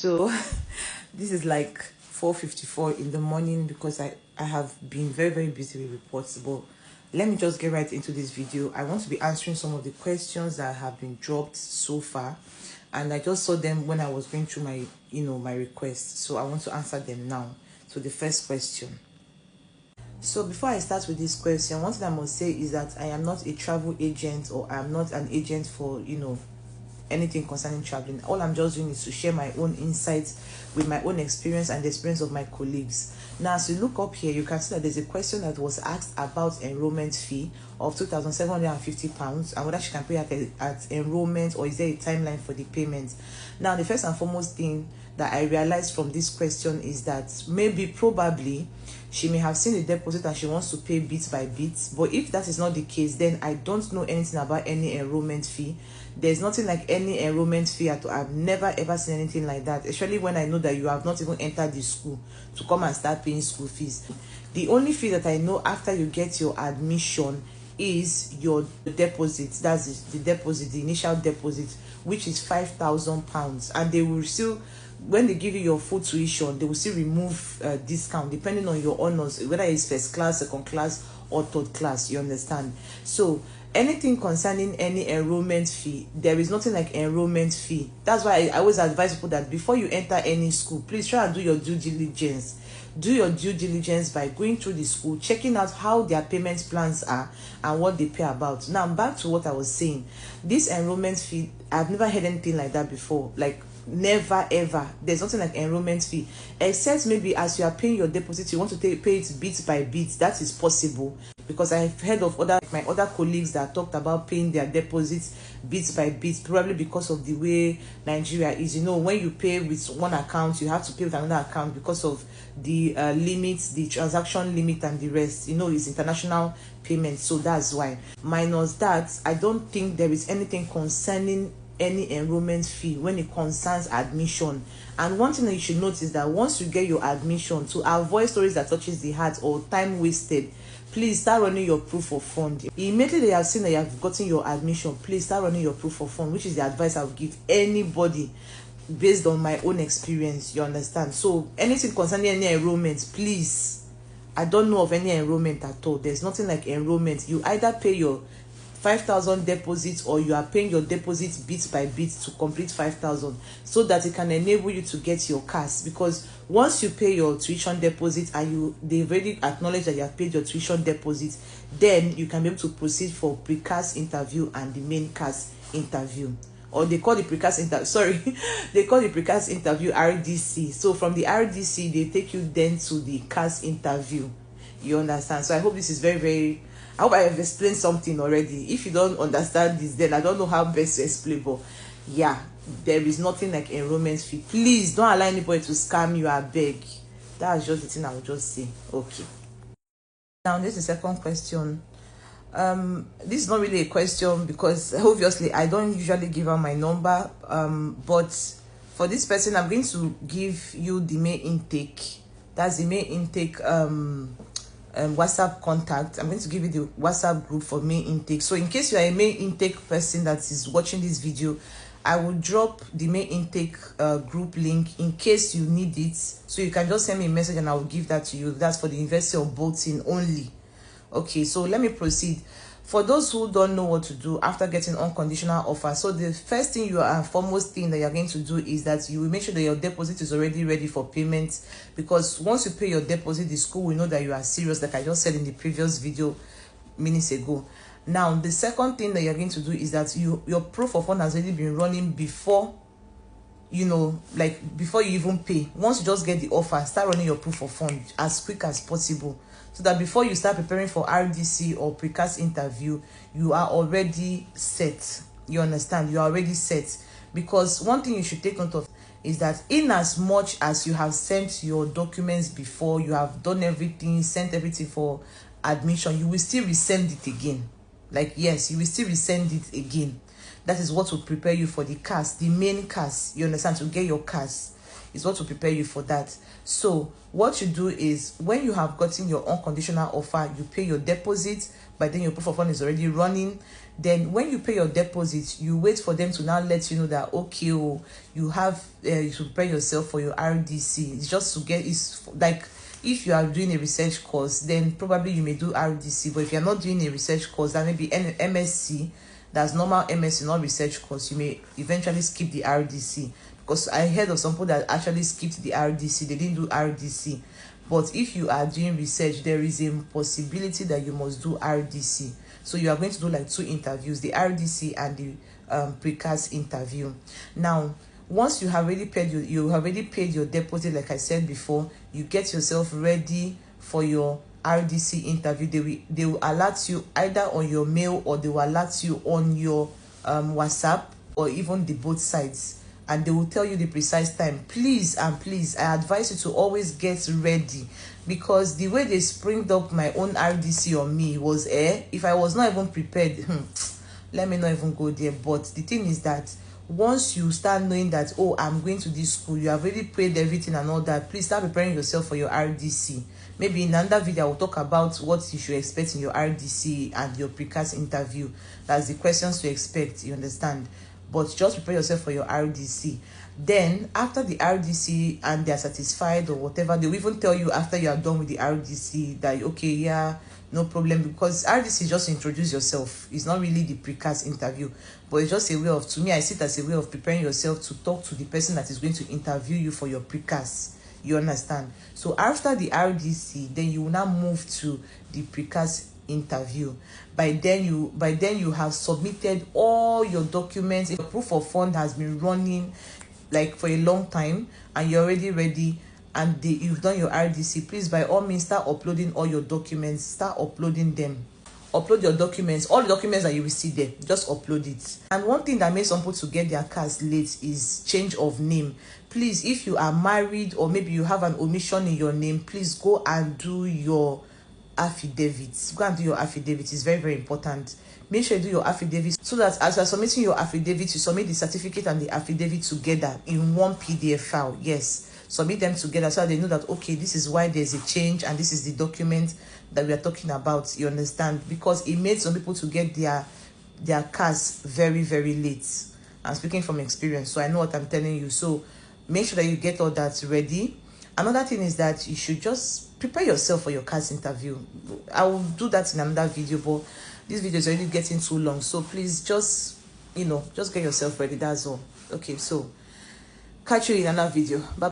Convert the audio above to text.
So this is like 4:54 in the morning because I have been very busy with reports. But let me just get right into this video. I want to be answering some of the questions that have been dropped so far, and I just saw them when I was going through my my requests, so I want to answer them now. So the first question. So before I start with this question, one thing I must say is that I am not a travel agent, or I am not an agent for anything concerning traveling. All I'm just doing is to share my own insights with my own experience and the experience of my colleagues. Now, as you look up here, you can see that there's a question that was asked about enrollment fee of £2,750 and whether she can pay at enrollment, or is there a timeline for the payment. Now, the first and foremost thing that I realized from this question is that probably she may have seen the deposit and she wants to pay bit by bit. But if that is not the case, then I don't know anything about any enrollment fee. There's nothing like any enrollment fee at all. I've never ever seen anything like that, especially when I know that you have not even entered the school to come and start paying school fees. The only fee that I know after you get your admission is your deposit. That's the deposit, the initial deposit, which is £5,000, and they will still, when they give you your full tuition, they will still remove discount depending on your honors, whether it's first class, second class, or third class. You understand? So anything concerning any enrollment fee, there is nothing like enrollment fee. That's why I always advise people that before you enter any school, please try and do your due diligence. Do your due diligence by going through the school, checking out how their payment plans are and what they pay about. Now, back to what I was saying. This enrollment fee, I've never heard anything like that before. Like, never ever. There's nothing like enrollment fee, except maybe as you are paying your deposit, you want to pay it bit by bit. That is possible, because I've heard of my other colleagues that talked about paying their deposits bit by bit, probably because of the way Nigeria is. When you pay with one account, you have to pay with another account because of the limits, the transaction limit, and the rest. It's international payment, so that's why. Minus that, I don't think there is anything concerning any enrollment fee when it concerns admission. And one thing that you should notice is that once you get your admission, to avoid stories that touches the heart or time wasted, please start running your proof of fund. Immediately they have seen that you have gotten your admission, please start running your proof of fund, which is the advice I would give anybody based on my own experience. You understand? So anything concerning any enrollment, please, I don't know of any enrollment at all. There's nothing like enrollment. You either pay your 5,000 deposit, or you are paying your deposit bit by bit to complete 5,000, so that it can enable you to get your CAS. Because once you pay your tuition deposit and they've already acknowledged that you have paid your tuition deposit, then you can be able to proceed for pre-CAS interview and the main CAS interview. Or they call the pre-CAS interview, they call the pre-CAS interview RDC. So from the RDC, they take you then to the CAS interview. You understand? So I hope this is very I hope I have explained something already. If you don't understand this, then I don't know how best to explain. But yeah, there is nothing like enrollment fee. Please don't allow anybody to scam you, I beg. That's just the thing I would just say. Okay. Now, this is the second question. This is not really a question, because obviously I don't usually give out my number. But for this person, I'm going to give you the main intake. That's the main intake WhatsApp contact. I'm going to give you the WhatsApp group for main intake. So in case you are a main intake person that is watching this video, I will drop the main intake group link in case you need it. So you can just send me a message and I will give that to you. That's for the University of Bolton only. Okay, so let me proceed. For those who don't know what to do after getting unconditional offer, so the first thing foremost thing that you're going to do is that you will make sure that your deposit is already ready for payment, because once you pay your deposit, the school will know that you are serious, like I just said in the previous video minutes ago. Now, the second thing that you're going to do is that your proof of fund has already been running before, before you even pay. Once you just get the offer, start running your proof of fund as quick as possible, so that before you start preparing for RDC or pre-CAS interview, you are already set. You understand? You are already set. Because one thing you should take note of is that in as much as you have sent your documents before, you have done everything, sent everything for admission, you will still resend it again. Yes, you will still resend it again. That is what will prepare you for the CAS, the main CAS. You understand? To get your CAS. is what will prepare you for that. So what you do is, when you have gotten your unconditional offer, you pay your deposit. By then your proof of fund is already running. Then when you pay your deposit, you wait for them to now let you know that, okay, oh, you have you should prepare yourself for your RDC. It's just to get, it's like, if you are doing a research course, then probably you may do RDC. But if you're not doing a research course, that may be an MSc, that's normal MSc, not research course, you may eventually skip the RDC. Because I heard of some people that actually skipped the RDC, they didn't do RDC. But if you are doing research, there is a possibility that you must do RDC. So you are going to do like 2 interviews, the RDC and the precast interview. Now, once you have already paid your deposit, like I said before, you get yourself ready for your RDC interview. They will alert you either on your mail, or they will alert you on your WhatsApp, or even the both sides, and they will tell you the precise time. Please and please, I advise you to always get ready, because the way they springed up my own RDC on me was, if I was not even prepared, let me not even go there. But the thing is that once you start knowing that, oh, I'm going to this school, you have already paid everything and all that, please start preparing yourself for your RDC. Maybe in another video I will talk about what you should expect in your RDC and your precast interview. That's the questions to expect, you understand? But just prepare yourself for your RDC. Then after the RDC and they are satisfied or whatever, they will even tell you after you are done with the RDC that, okay, yeah, no problem, because RDC just introduce yourself. It's not really the precast interview, but it's just a way of, to me, I see it as a way of preparing yourself to talk to the person that is going to interview you for your precast. You understand? So after the RDC, then you will now move to the precast interview. By then you have submitted all your documents. If your proof of fund has been running like for a long time and you're already ready, and you've done your RDC, please by all means start uploading all your documents. Start uploading them. Upload your documents, all the documents that you will see there, just upload it. And one thing that makes some people to get their cars late is change of name. Please, if you are married or maybe you have an omission in your name, please go and do your affidavits. Go and do your affidavit. It's very, very important. Make sure you do your affidavit, so that as you are submitting your affidavit, you submit the certificate and the affidavit together in one PDF file. Yes, submit them together so that they know that, okay, this is why there's a change and this is the document that we are talking about. You understand? Because it made some people to get their cars very, very late. I'm speaking from experience, so I know what I'm telling you. So make sure that you get all that ready. Another thing is that you should just prepare yourself for your cars interview. I will do that in another video, but this video is already getting too long, so please just just get yourself ready. That's all. Okay, so catch you in another video. Bye bye.